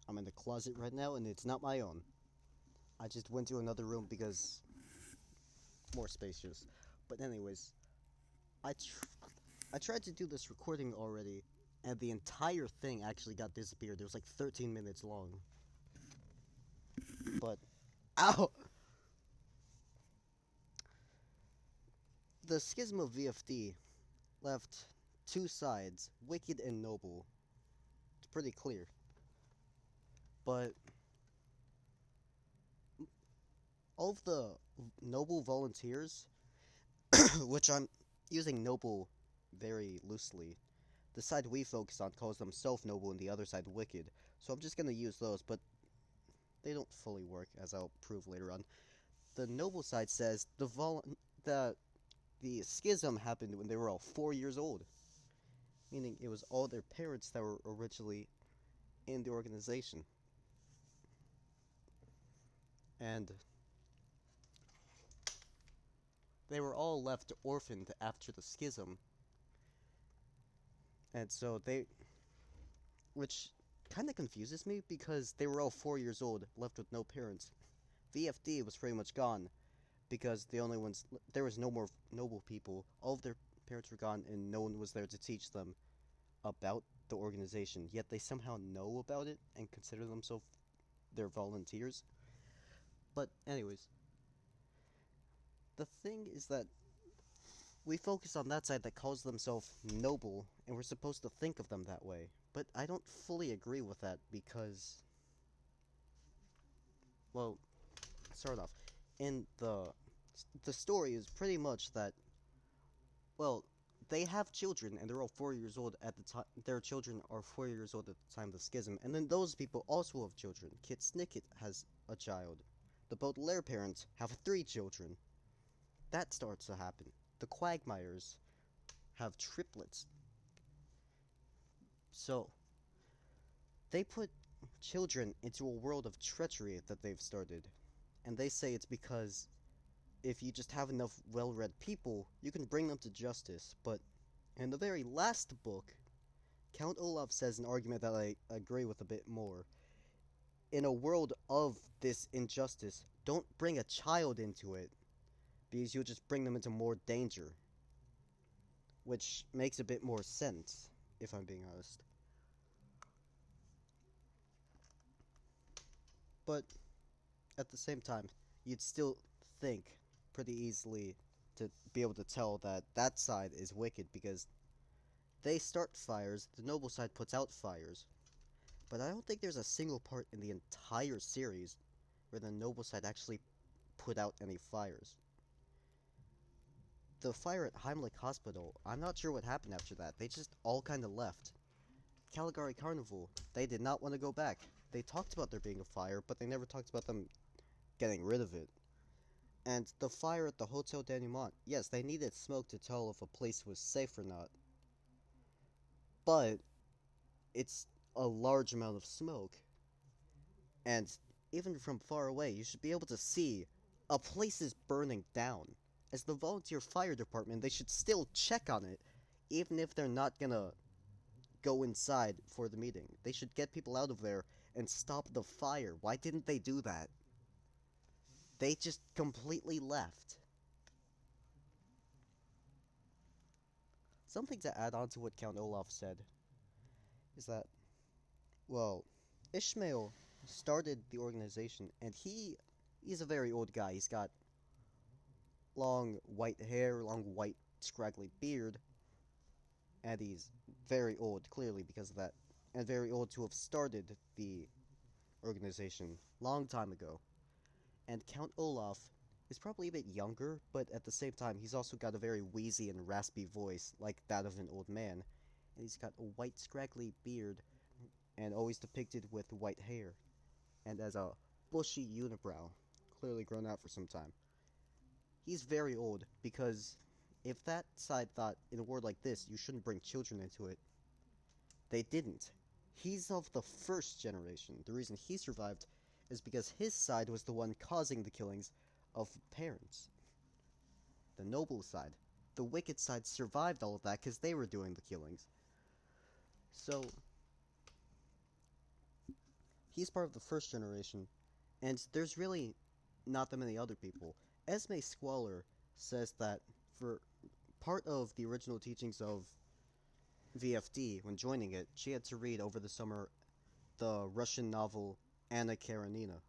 I'm in the closet right now, and it's not my own. I just went to another room because more spacious. But anyways, I tr- I tried to do this recording already, and the entire thing actually got disappeared. It was like 13 minutes long. But ow, the schism of VFD left two sides, wicked and noble. It's pretty clear. But all of the noble volunteers, which I'm using noble very loosely, the side we focus on calls themselves noble and the other side wicked. So I'm just gonna use those, but they don't fully work, as I'll prove later on. The noble side says the schism happened when they were all 4 years old, meaning it was all their parents that were originally in the organization. And they were all left orphaned after the schism. And so they, which kind of confuses me because they were all 4 years old, left with no parents. VFD was pretty much gone because the only ones, there was no more noble people. All of their parents were gone and no one was there to teach them about the organization. Yet they somehow know about it and consider themselves their volunteers. But anyways, the thing is that we focus on that side that calls themselves noble, and we're supposed to think of them that way. But I don't fully agree with that because, well, start off, in the story is pretty much that, well, they have children and they're all 4 years old at the time. Their children are 4 years old at the time of the schism, and then those people also have children. Kit Snicket has a child. The Baudelaire parents have 3 children. That starts to happen. The Quagmires have triplets. So, they put children into a world of treachery that they've started. And they say it's because if you just have enough well read people, you can bring them to justice. But in the very last book, Count Olaf says an argument that I agree with a bit more. In a world of this injustice, don't bring a child into it, because you'll just bring them into more danger. Which makes a bit more sense, if I'm being honest. But at the same time, you'd still think pretty easily to be able to tell that that side is wicked because they start fires, the noble side puts out fires. But I don't think there's a single part in the entire series where the noble side actually put out any fires. The fire at Heimlich Hospital, I'm not sure what happened after that. They just all kind of left. Caligari Carnival, they did not want to go back. They talked about there being a fire, but they never talked about them getting rid of it. And the fire at the Hotel Denouement, yes, they needed smoke to tell if a place was safe or not. But it's a large amount of smoke. And even from far away, you should be able to see a place is burning down. As the volunteer fire department, they should still check on it, even if they're not gonna go inside for the meeting. They should get people out of there and stop the fire. Why didn't they do that? They just completely left. Something to add on to what Count Olaf said is that, well, Ishmael started the organization, and he's a very old guy. He's got long white hair, long white scraggly beard, and he's very old, clearly because of that, and very old to have started the organization long time ago. And Count Olaf is probably a bit younger, but at the same time, he's also got a very wheezy and raspy voice, like that of an old man, and he's got a white scraggly beard, and always depicted with white hair, and as a bushy unibrow, clearly grown out for some time. He's very old, because if that side thought in a world like this you shouldn't bring children into it, they didn't. He's of the first generation. The reason he survived is because his side was the one causing the killings of parents. The noble side. The wicked side survived all of that because they were doing the killings. So, he's part of the first generation, and there's really not that many other people. Esme Squalor says that for part of the original teachings of VFD, when joining it, she had to read over the summer the Russian novel Anna Karenina,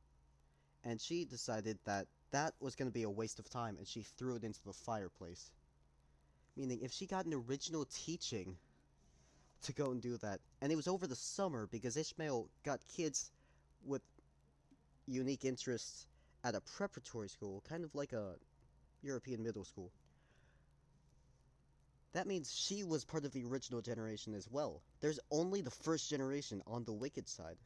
and she decided that that was going to be a waste of time, and she threw it into the fireplace. Meaning, if she got an original teaching to go and do that, and it was over the summer because Ishmael got kids with unique interests at a preparatory school, kind of like a European middle school. That means she was part of the original generation as well. There's only the first generation on the wicked side.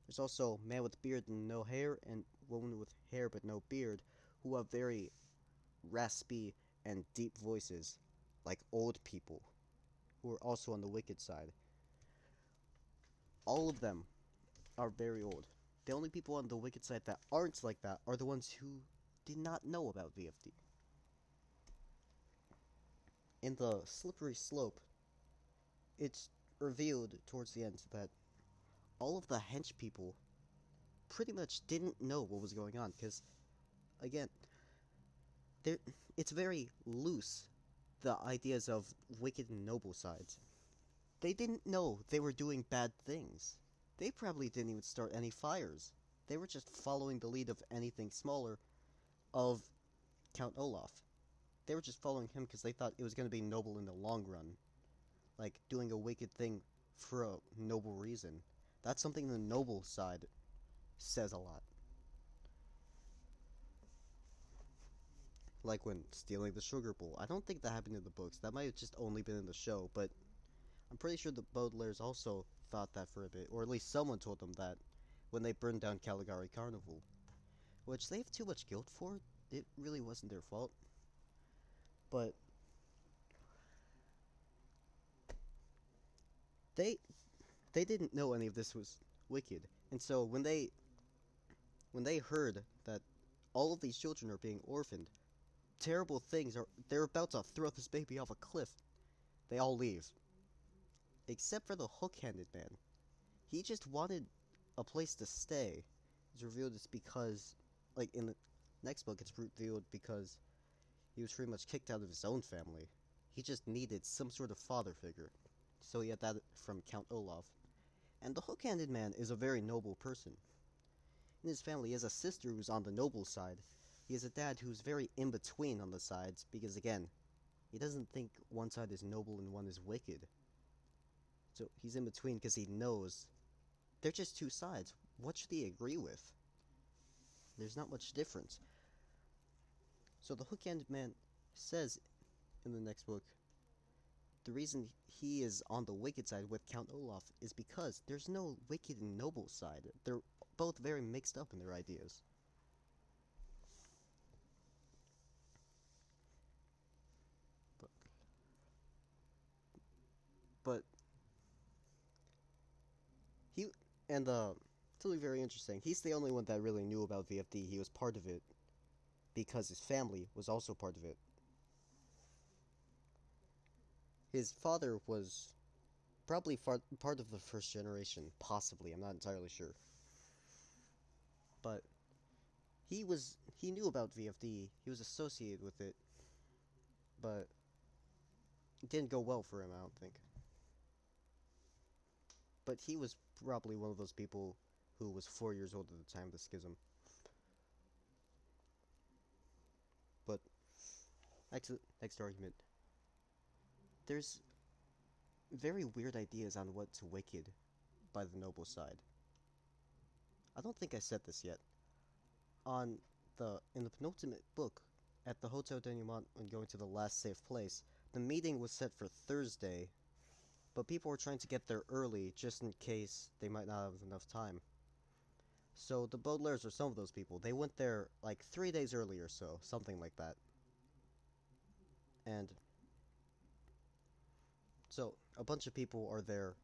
There's also man with beard and no hair, and woman with hair but no beard, who have very raspy and deep voices, like old people, who are also on the wicked side. All of them are very old. The only people on the wicked side that aren't like that are the ones who did not know about VFD. In the slippery slope, it's revealed towards the end that all of the hench people pretty much didn't know what was going on, because, again, it's very loose, the ideas of wicked and noble sides. They didn't know they were doing bad things. They probably didn't even start any fires. They were just following the lead of anything smaller of Count Olaf. They were just following him because they thought it was going to be noble in the long run. Like, doing a wicked thing for a noble reason. That's something the noble side says a lot. Like when stealing the sugar bowl. I don't think that happened in the books. That might have just only been in the show, but I'm pretty sure the Baudelaires also thought that for a bit, or at least someone told them that when they burned down Caligari Carnival. Which they have too much guilt for. It really wasn't their fault. But they they didn't know any of this was wicked. And so when they heard that all of these children are being orphaned, terrible things are they're about to throw this baby off a cliff, they all leave. Except for the hook-handed man. He just wanted a place to stay. It's revealed it's because, like in the next book, it's revealed because he was pretty much kicked out of his own family. He just needed some sort of father figure. So he had that from Count Olaf. And the hook-handed man is a very noble person. In his family, he has a sister who's on the noble side. He has a dad who's very in between on the sides, because again, he doesn't think one side is noble and one is wicked. So he's in between because he knows they're just two sides. What should he agree with? There's not much difference. So the hook-handed man says in the next book, the reason he is on the wicked side with Count Olaf is because there's no wicked and noble side. They're both very mixed up in their ideas. But he and it's really very interesting. He's the only one that really knew about VFD. He was part of it because his family was also part of it. His father was probably part of the first generation, possibly. I'm not entirely sure. But he knew about VFD. He was associated with it, but it didn't go well for him, I don't think. But he was probably one of those people who was 4 years old at the time of the schism. But next argument. There's very weird ideas on what's wicked by the noble side. I don't think I said this yet. In the penultimate book, at the Hotel Denouement when going to the last safe place, the meeting was set for Thursday, but people were trying to get there early just in case they might not have enough time. So the Baudelaires are some of those people. They went there like 3 days early or so, something like that. And so a bunch of people are there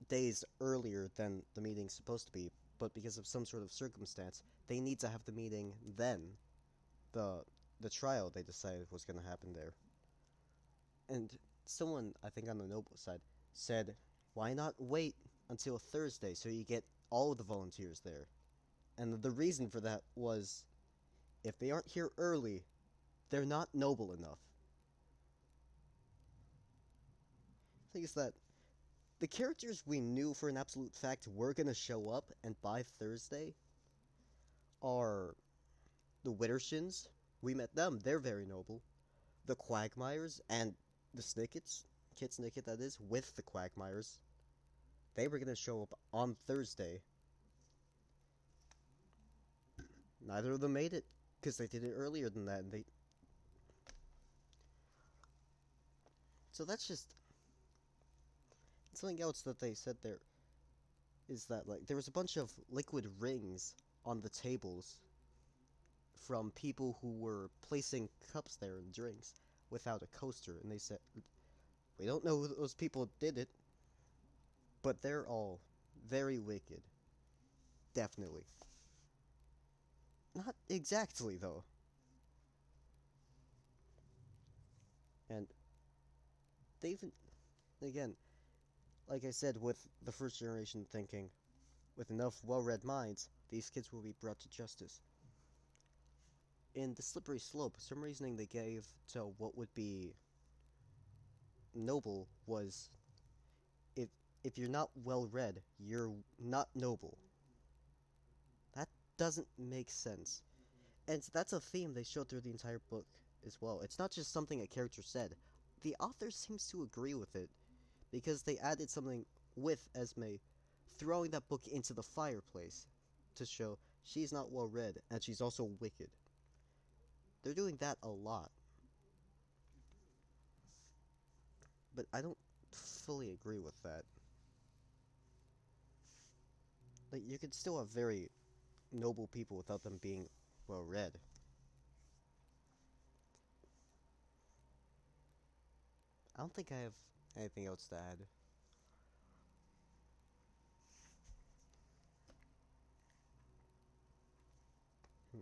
days earlier than the meeting's supposed to be, but because of some sort of circumstance, they need to have the meeting then. The trial they decided was going to happen there. And someone, I think on the noble side, said, why not wait until Thursday so you get all of the volunteers there. And the reason for that was if they aren't here early, they're not noble enough. The thing is that the characters we knew for an absolute fact were going to show up and by Thursday are the Wittershins. We met them, they're very noble. The Quagmires and the Snickets, Kit Snicket that is, with the Quagmires. They were going to show up on Thursday. Neither of them made it, because they did it earlier than that, and they... So that's just... Something else that they said there is that, like, there was a bunch of liquid rings on the tables from people who were placing cups there and drinks without a coaster, and they said, we don't know who those people did it, but they're all very wicked. Definitely. Not exactly, though. And they even, again, like I said, with the first generation thinking, with enough well-read minds, these kids will be brought to justice. In the Slippery Slope, some reasoning they gave to what would be noble was if you're not well-read, you're not noble. That doesn't make sense. And that's a theme they showed through the entire book as well. It's not just something a character said. The author seems to agree with it, because they added something with Esme throwing that book into the fireplace to show she's not well read and she's also wicked. They're doing that a lot. But I don't fully agree with that. Like, you could still have very noble people without them being well read. I don't think I have anything else to add. Hmm.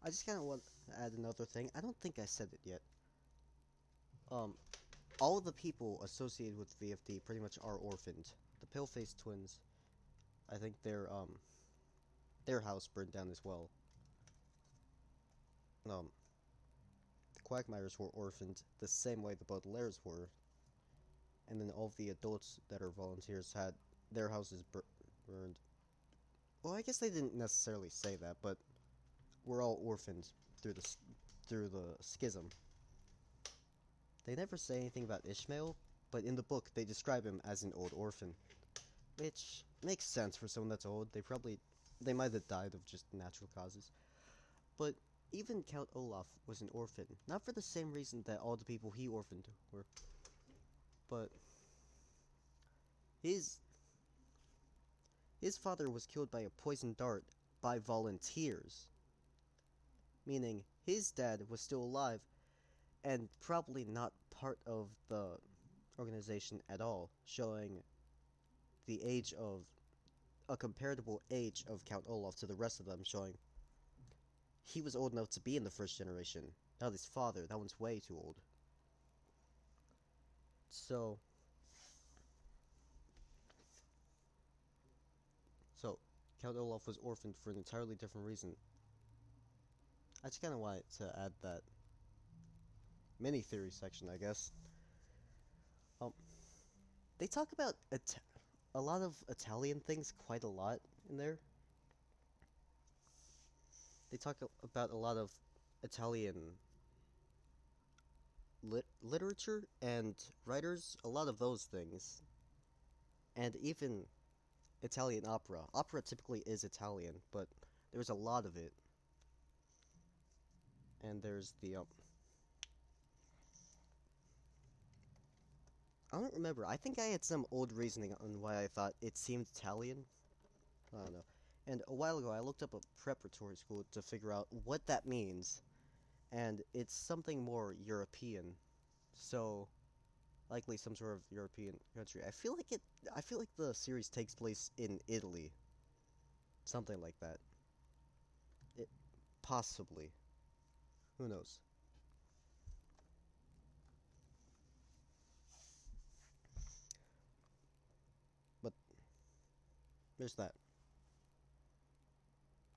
I just kind of want to add another thing. I don't think I said it yet. Um, all of the people associated with VFD pretty much are orphaned. The Pale-Faced Twins, I think their house burned down as well. The Quagmires were orphaned the same way the Baudelaires were, and then all of the adults that are volunteers had their houses burned. Well, I guess they didn't necessarily say that, but we're all orphaned through the schism. They never say anything about Ishmael, but in the book they describe him as an old orphan, which makes sense for someone that's old. They might have died of just natural causes. But even Count Olaf was an orphan, not for the same reason that all the people he orphaned were, but his father was killed by a poisoned dart by volunteers, meaning his dad was still alive and probably not part of the organization at all, showing the age of a comparable age of Count Olaf to the rest of them, showing he was old enough to be in the first generation, not his father. That one's way too old. So Count Olaf was orphaned for an entirely different reason. I just kind of wanted to add that mini theory section, I guess. Um, they talk about a lot of Italian things quite a lot in there. They talk about a lot of Italian literature and writers, a lot of those things, and even Italian opera. Opera typically is Italian, but there's a lot of it. And there's the I don't remember. I think I had some old reasoning on why I thought it seemed Italian. I don't know. And a while ago, I looked up a preparatory school to figure out what that means, and it's something more European. So, likely some sort of European country. I feel like the series takes place in Italy. Something like that. It Possibly. Who knows? But there's that.